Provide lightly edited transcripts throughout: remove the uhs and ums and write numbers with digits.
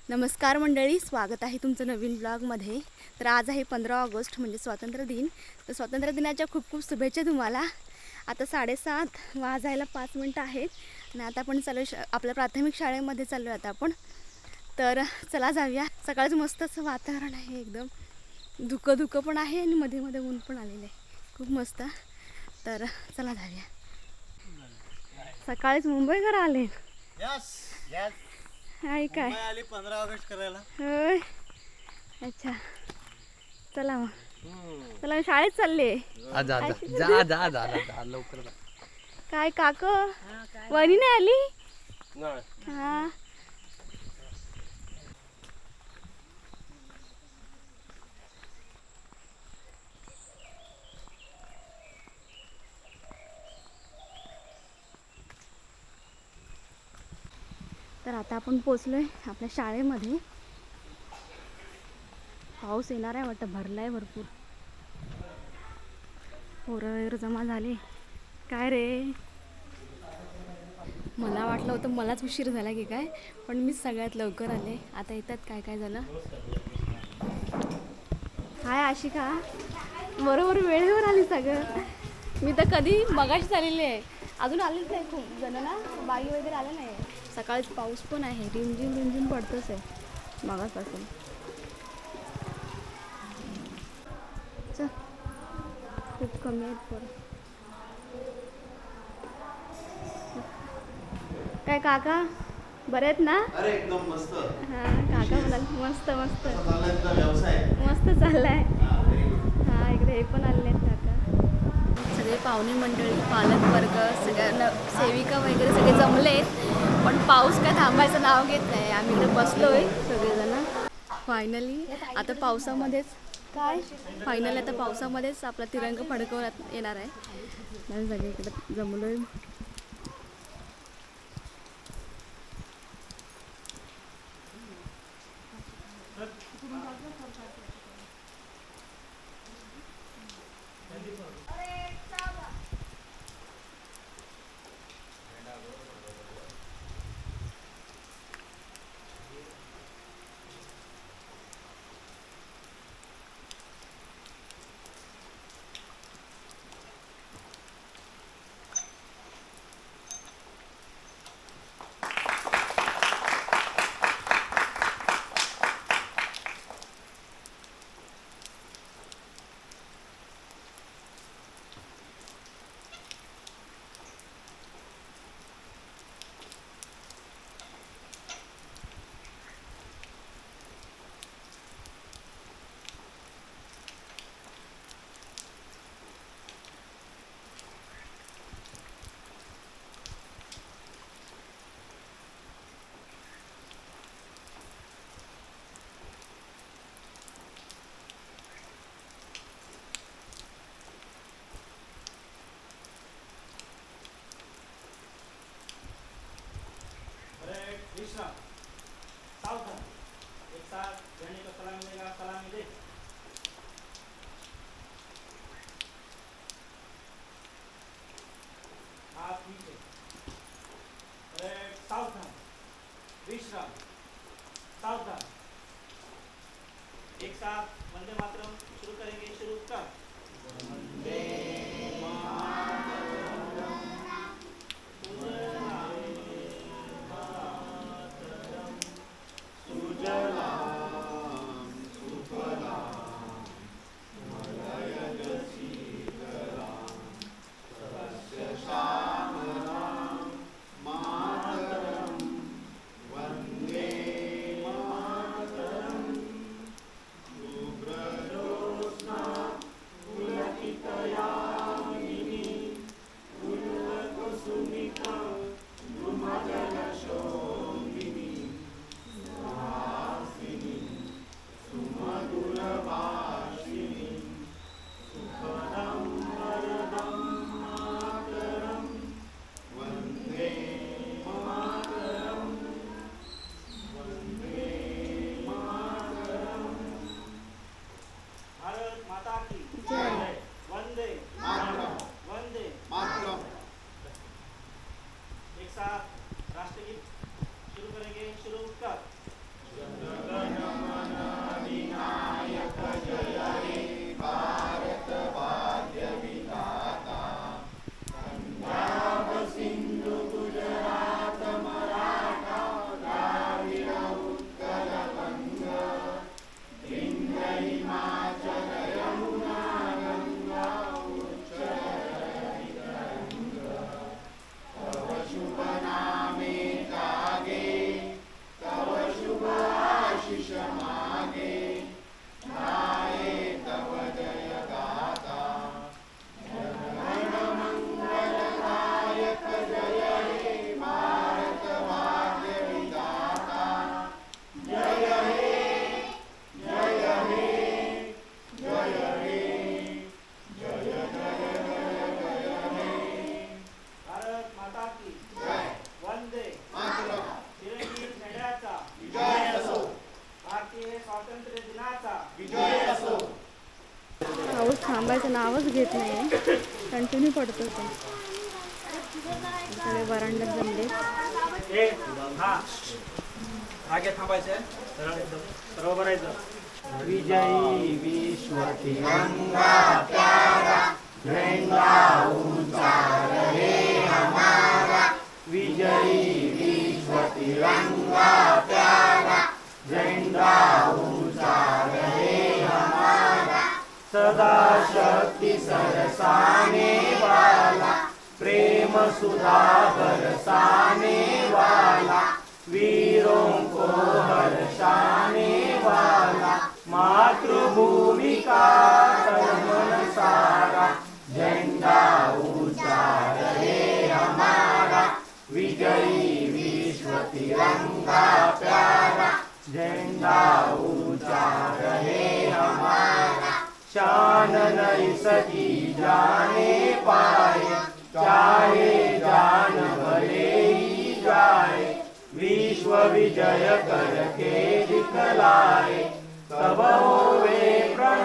नमस्कार मंडळी, स्वागत आहे तुमचं नवीन ब्लॉगमध्ये. तर आज आहे 15 ऑगस्ट म्हणजे स्वातंत्र्य दिन. तर स्वातंत्र्य दिनाच्या खूप खूप शुभेच्छा तुम्हाला. आता 7:30 वाजायला 5 मिनटं आहेत आणि आता आपण आपल्या प्राथमिक शाळेमध्ये चाललो आता आपण. तर चला जाऊया. सकाळचं मस्त असं वातावरण आहे, एकदम धुकं पण आहे आणि मध्ये मध्ये ऊन पण आलेलं आहे, खूप मस्त. तर चला जाऊया. सकाळीच मुंबईकर आले. यस यस आहे काय आली 15 ऑगस्ट करायला. होय, अच्छा. चला मग, चला शाळेत चालले. जा जा जा जा जा लवकर जा. काय काक वणी नाही आली? हा, तर आता आपण पोचलोय आपल्या शाळेमध्ये. पाऊस येणार आहे वाटतं, भरलाय भरपूर. पोरं वगैरे जमा झाले. काय रे, मला वाटलं होतं मलाच उशीर झाला की काय, पण मी सगळ्यात लवकर आले. आता येतात काय काय झालं. हाय आशिका, बरोबर वेळेवर आली सगळं. मी तर कधी मगाशीच आलेली आहे, अजून आलेच नाही. खूप जण ना बाई वगैरे आले नाही. सकाळीच पाऊस पण आहे, रिमझिम रिमझिम पडतोच आहे मगापासून. चल, खूप कमी आहेत पोरं. काय काका बरे आहेत ना? अरे एकदम मस्त. हां, काका म्हणाले मस्त मस्त चाललाय तुझा व्यवसाय? मस्त चाललाय. Very good. हां, इकडे हे पण आलेले आहेत काका. सगळे पाहुणे मंडळी, पालक वर्ग, सगळ्यांना सेविका वगैरे सगळे जमले आहेत. पण पाऊस काय थांबायचं नाव घेत नाही. आम्ही इकडे बसलोय सगळेजण. फायनली आता पावसामध्येच फायनली आता पावसामध्येच आपला तिरंगा फडकवण्यात येणार आहे. म्हणून सगळे इकडे जमलोय. विश्राम, सावधान, एक साथ झंडे को सलामी देगा, सलामी दे. हाथ नीचे. सावधान, विश्राम, सावधान, एक साथ वंदे मातरम शुरू करेंगे. शुरू कर. वंदे या स्वातंत्र्य दिनाचा पाऊस थांबायचं नावच घेत नाही, कंटिन्यू पडतो तो. सगळे वरांड्यात जमले. एक हा आगे थांबायचं सरळ एकदम सर्व भरायचं. विजयी विश्व तिरंगा प्यारा झंडा ऊंचा रहे हमारा. विजयी विश्व तिरंगा प्यारा झंडा ऊंचा रहे हमारा. सदा शक्ति सरसाने वाला प्रेम सुधा बरसाने वाला वीरों को हर्षाने वाला मातृभूमि का तन सारा. झंडा ऊंचा रहे हमारा. विजयी विश्व तिरंगा प्यारा झंडा ऊंचा रहे हमारा. शान नहीं सकी जाने पाए चाहे जान भले ही जाए. विश्व विजय करके दिखलाए तब होवे प्रण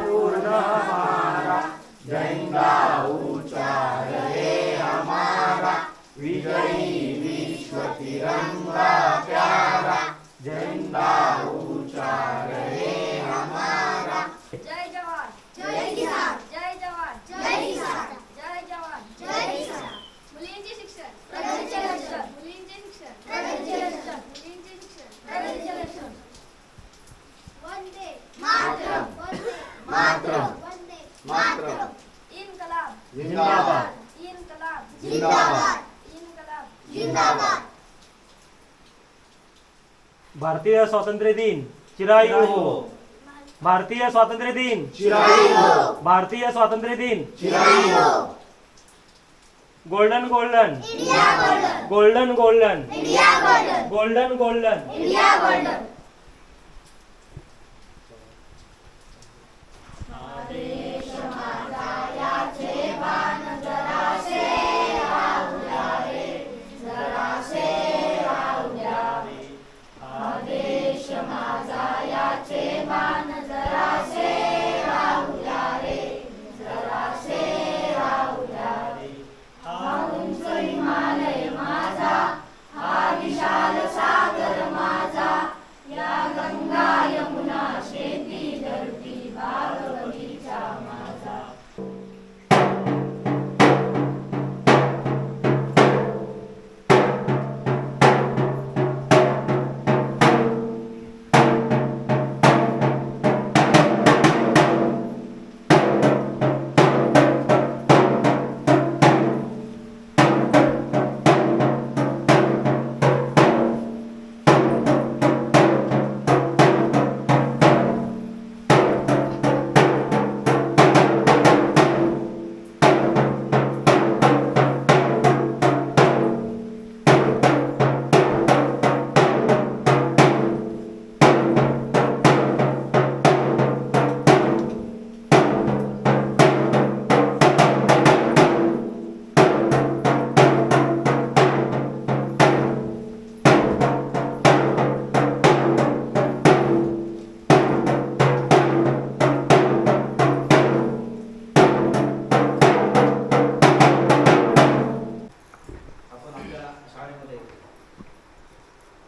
पूर्ण हमारा. झंडा ऊंचा रहे हमारा. विजयी विश्व तिरंगा प्यारा झंडा ऊंचा रहे हमारा. जय जवान जय किसान. जय जवान जय किसान. जय जवान जय किसान. मुलींचे शिक्षण प्रगतीचे लक्षण. मुलींचे शिक्षण प्रगतीचे लक्षण. मुलींचे शिक्षण प्रगतीचे लक्षण. वंदे मातरम. वंदे मातरम. वंदे मातरम. इन्कलाब जिंदाबाद. इन्कलाब जिंदाबाद. इन्कलाब जिंदाबाद. भारतीय स्वातंत्र्य दिन चिरायू हो. भारतीय स्वातंत्र्य दिन चिरायू हो. भारतीय स्वातंत्र्य दिन चिरायू हो. Golden golden India golden. Golden golden India golden. Golden golden. India golden.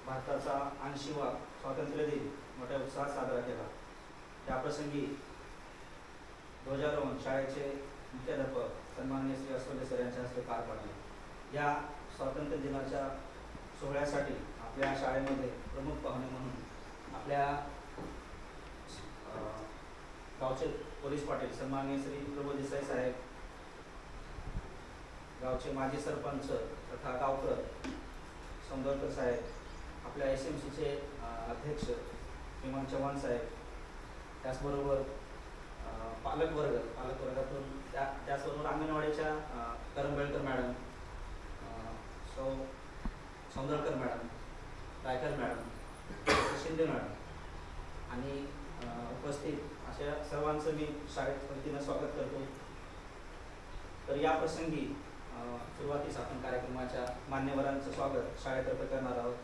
भारताचा 80वा स्वातंत्र्य दिन मोठ्या उत्साहात साजरा केला. त्याप्रसंगी ध्वजारोहण शाळेचे मुख्याध्यापक सन्माननीय श्री अस्वले सर यांच्या हस्ते पार पडले. या स्वातंत्र्य दिनाच्या सोहळ्यासाठी आपल्या शाळेमध्ये प्रमुख पाहुणे म्हणून आपल्या गावचे पोलीस पाटील सन्माननीय श्री प्रभू देसाई साहेब, गावचे माजी सरपंच तथा गावकर समदरकर साहेब, आपल्या SMCचे अध्यक्ष श्रीमान चव्हाण साहेब, त्याचबरोबर पालकवर्गातून त्याचबरोबर अंगणवाडीच्या Karambelkar madam, Sau Saundarkar madam, Raikar madam, Shinde madam आणि उपस्थित अशा सर्वांचं मी शाळेत वतीनं स्वागत करतो. तर या प्रसंगी सुरुवातीस आपण कार्यक्रमाच्या मान्यवरांचं स्वागत शाळेतर्फे करणार आहोत.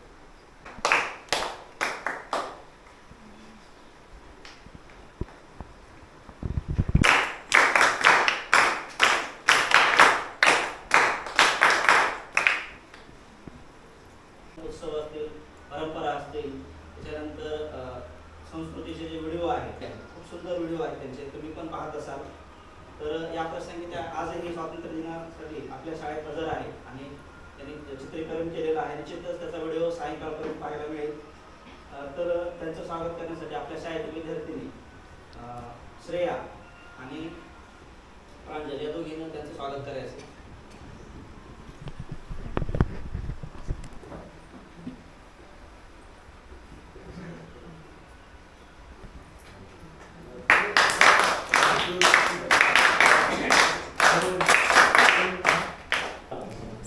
येईल. त्याच्यानंतर संस्कृतीचे जे व्हिडिओ आहेत खूप सुंदर व्हिडिओ आहेत त्यांचे, तुम्ही पण पाहत असाल. तर या प्रसंगी त्या आजही स्वातंत्र्य दिनासाठी आपल्या शाळेत हजर आहे आणि त्यांनी चित्रीकरण केलेलं आहे. निश्चितच त्याचा व्हिडिओ सायंकाळपर्यंत पाहायला मिळेल. तर त्यांचं स्वागत करण्यासाठी आपल्या शाळेतील विद्यार्थिनी श्रेया आणि प्रांजल या दोघींना त्यांचं स्वागत करायचं.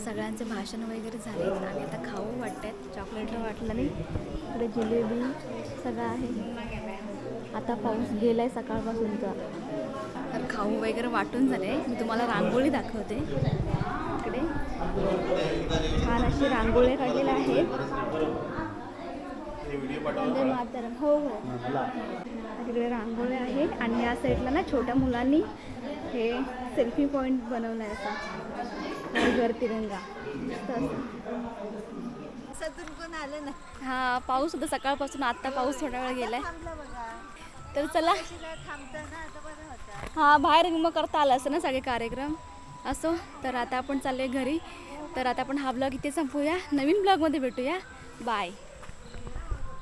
सगळ्यांचे भाषण वगैरे झाले आणि आता खाऊ वाटतात. चॉकलेट वाटलं नाही, इकडे जिलेबी सगळं आहे. आता पाऊस गेलाय सकाळपासूनचा. तर खाऊ वगैरे वाटून झाले. मी तुम्हाला रांगोळी दाखवते. इकडे छान अशी रांगोळी काढलेल्या आहेत. वंदे मातरम. हो हो, तिकडे रांगोळी आहे आणि या साईडला ना छोट्या मुलांनी हे सेल्फी पॉईंट बनवला आहे असा. घर तिरंगा आलं ना. हा, पाऊस होता सकाळपासून. आता पाऊस थोडा वेळ गेलाय. तर चला, हा बाहेर मग करता आलं असं ना सगळे कार्यक्रम असो. तर आता आपण चाललोय घरी. तर आता आपण हा ब्लॉग इथे संपवूया. नवीन ब्लॉगमध्ये भेटूया. बाय.